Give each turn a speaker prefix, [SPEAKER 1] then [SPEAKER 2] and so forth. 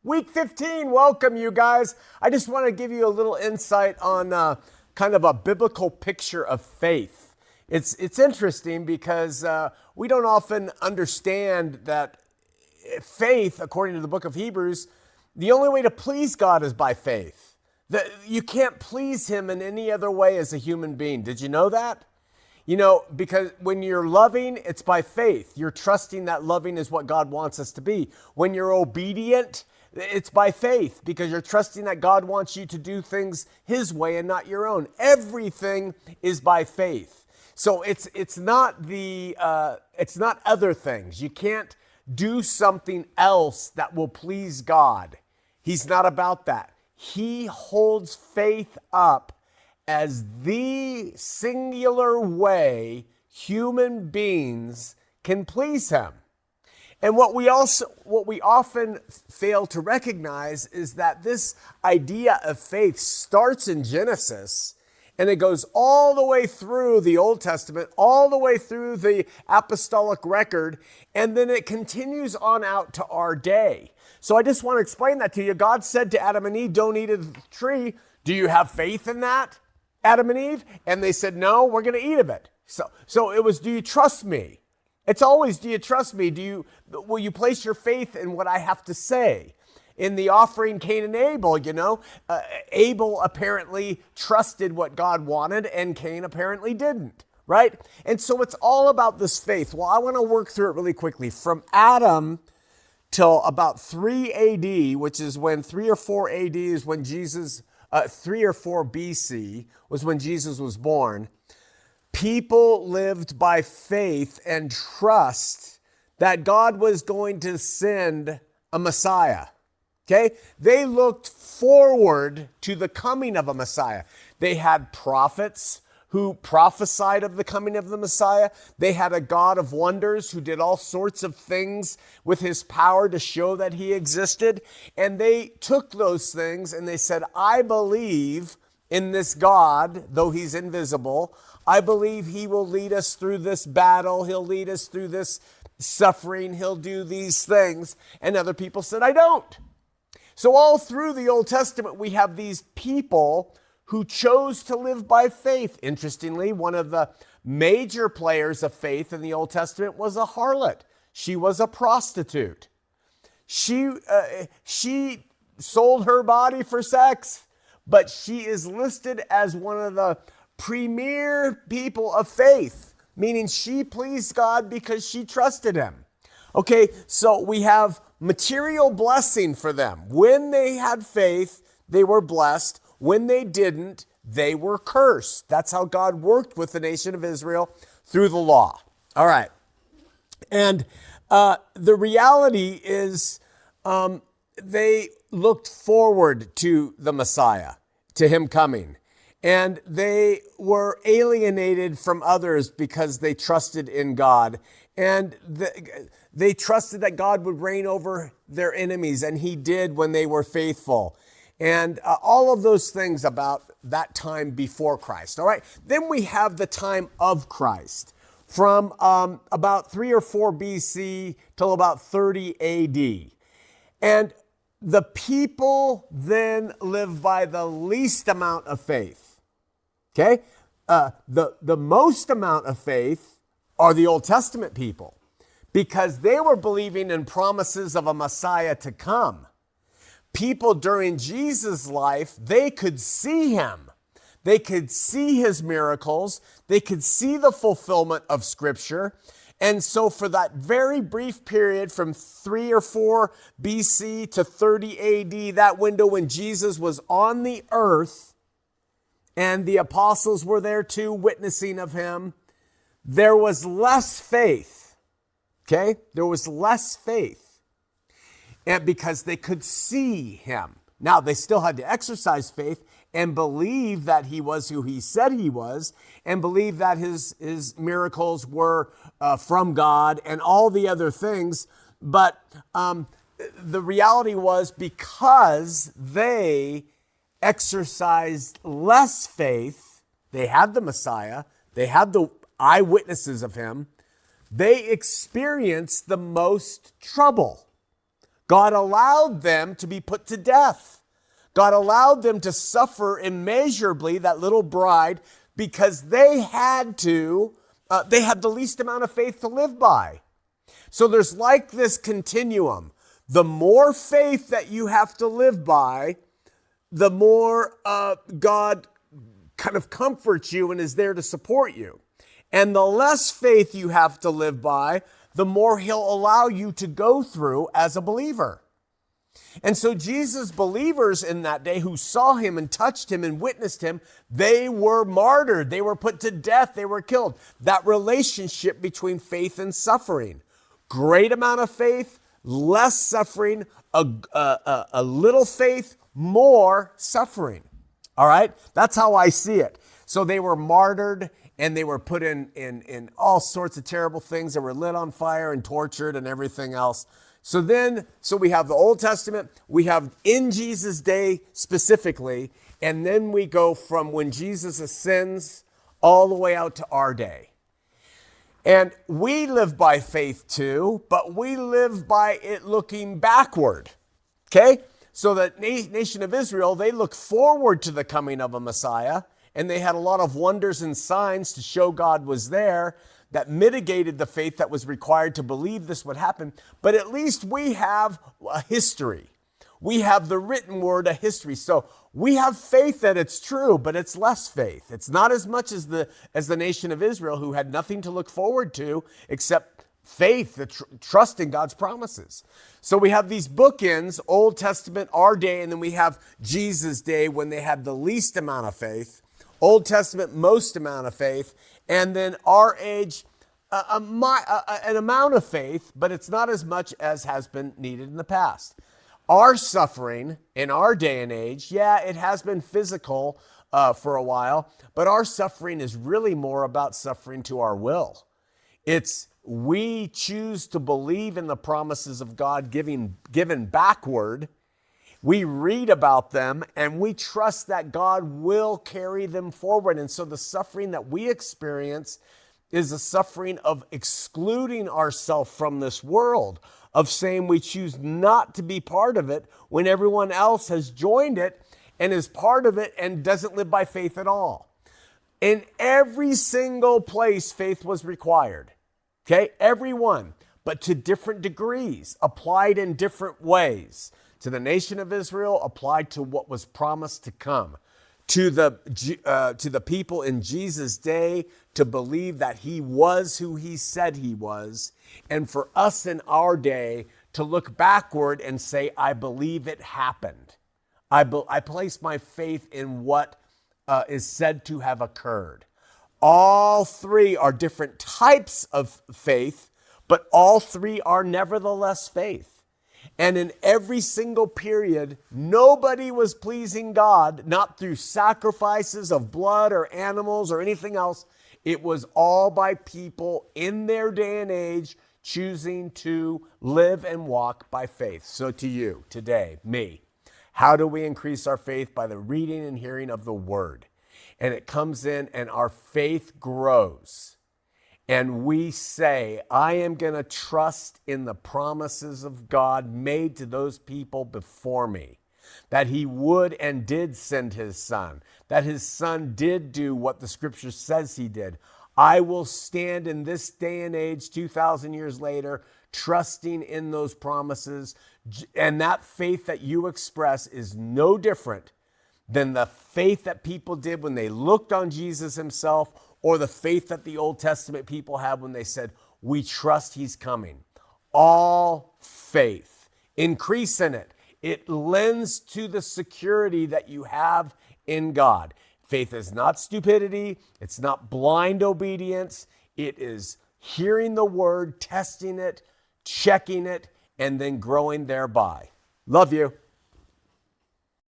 [SPEAKER 1] Week 15, welcome you guys. I just want to give you a little insight on kind of a biblical picture of faith. It's interesting because we don't often understand that faith, according to the book of Hebrews, the only way to please God is by faith. You can't please him in any other way as a human being. Did you know that? You know, because when you're loving, it's by faith. You're trusting that loving is what God wants us to be. When you're obedient, it's by faith because you're trusting that God wants you to do things his way and not your own. Everything is by faith. So it's not other things. You can't do something else that will please God. He's not about that. He holds faith up as the singular way human beings can please him. And what we often fail to recognize is that this idea of faith starts in Genesis and it goes all the way through the Old Testament, all the way through the apostolic record, and then it continues on out to our day. So I just want to explain that to you. God said to Adam and Eve, don't eat of the tree. Do you have faith in that, Adam and Eve? And they said, no, we're going to eat of it. So it was, do you trust me? It's always, do you trust me? Will you place your faith in what I have to say? In the offering Cain and Abel, Abel apparently trusted what God wanted and Cain apparently didn't, right? And so it's all about this faith. Well, I want to work through it really quickly. From Adam till about 3 AD, which is when 3 or 4 AD is when Jesus, 3 or 4 BC was when Jesus was born. People lived by faith and trust that God was going to send a Messiah. Okay? They looked forward to the coming of a Messiah. They had prophets who prophesied of the coming of the Messiah. They had a God of wonders who did all sorts of things with his power to show that he existed. And they took those things and they said, I believe in this God, though he's invisible. I believe he will lead us through this battle. He'll lead us through this suffering. He'll do these things. And other people said, I don't. So all through the Old Testament, we have these people who chose to live by faith. Interestingly, one of the major players of faith in the Old Testament was a harlot. She was a prostitute. She sold her body for sex, but she is listed as one of the premier people of faith, meaning she pleased God because she trusted him. Okay, so we have material blessing for them. When they had faith, they were blessed. When they didn't, they were cursed. That's how God worked with the nation of Israel through the law. All right. And the reality is they looked forward to the Messiah, to him coming. And they were alienated from others because they trusted in God. And they trusted that God would reign over their enemies, and he did when they were faithful. And all of those things about that time before Christ. All right. Then we have the time of Christ from about 3 or 4 BC till about 30 AD. And the people then live by the least amount of faith. Okay? The most amount of faith are the Old Testament people because they were believing in promises of a Messiah to come. People during Jesus' life, they could see him. They could see his miracles. They could see the fulfillment of Scripture. And so for that very brief period from 3 or 4 BC to 30 AD, that window when Jesus was on the earth and the apostles were there too, witnessing of him, there was less faith. Okay? There was less faith. And because they could see him. Now, they still had to exercise faith and believe that he was who he said he was and believe that his miracles were from God and all the other things. But the reality was because they exercised less faith, they had the Messiah, they had the eyewitnesses of him, they experienced the most trouble. God allowed them to be put to death. God allowed them to suffer immeasurably, that little bride, because they had the least amount of faith to live by. So there's like this continuum. The more faith that you have to live by, the more God kind of comforts you and is there to support you. And the less faith you have to live by, the more he'll allow you to go through as a believer. And so Jesus' believers in that day who saw him and touched him and witnessed him, they were martyred. They were put to death. They were killed. That relationship between faith and suffering. Great amount of faith, less suffering, a little faith, more suffering. All right? That's how I see it. So they were martyred and they were put in all sorts of terrible things. They were lit on fire and tortured and everything else. So we have the Old Testament, we have in Jesus' day specifically, and then we go from when Jesus ascends all the way out to our day. And we live by faith too, but we live by it looking backward. Okay? So the nation of Israel, they look forward to the coming of a Messiah, and they had a lot of wonders and signs to show God was there that mitigated the faith that was required to believe this would happen. But at least we have a history. We have the written word, a history. So we have faith that it's true, but it's less faith. It's not as much as the nation of Israel, who had nothing to look forward to except faith, the trust in God's promises. So we have these bookends, Old Testament, our day, and then we have Jesus' day when they had the least amount of faith. Old Testament, most amount of faith. And then our age, an amount of faith, but it's not as much as has been needed in the past. Our suffering in our day and age, yeah, it has been physical for a while, but our suffering is really more about suffering to our will. It's we choose to believe in the promises of God given backward. We read about them and we trust that God will carry them forward. And so the suffering that we experience is a suffering of excluding ourselves from this world, of saying we choose not to be part of it when everyone else has joined it and is part of it and doesn't live by faith at all. In every single place, faith was required. Okay, every one, but to different degrees, applied in different ways. To the nation of Israel, applied to what was promised to come. To the people in Jesus' day, to believe that he was who he said he was. And for us in our day, to look backward and say, I believe it happened. I place my faith in what is said to have occurred. All three are different types of faith, but all three are nevertheless faith. And in every single period, nobody was pleasing God, not through sacrifices of blood or animals or anything else. It was all by people in their day and age choosing to live and walk by faith. So to you, today, me, how do we increase our faith? By the reading and hearing of the word. And it comes in and our faith grows. And we say, I am going to trust in the promises of God made to those people before me. That he would and did send his son. That his son did do what the scripture says he did. I will stand in this day and age, 2,000 years later, trusting in those promises. And that faith that you express is no different than the faith that people did when they looked on Jesus himself, or the faith that the Old Testament people had when they said, we trust he's coming. All faith. Increase in it. It lends to the security that you have in God. Faith is not stupidity. It's not blind obedience. It is hearing the word, testing it, checking it, and then growing thereby. Love you.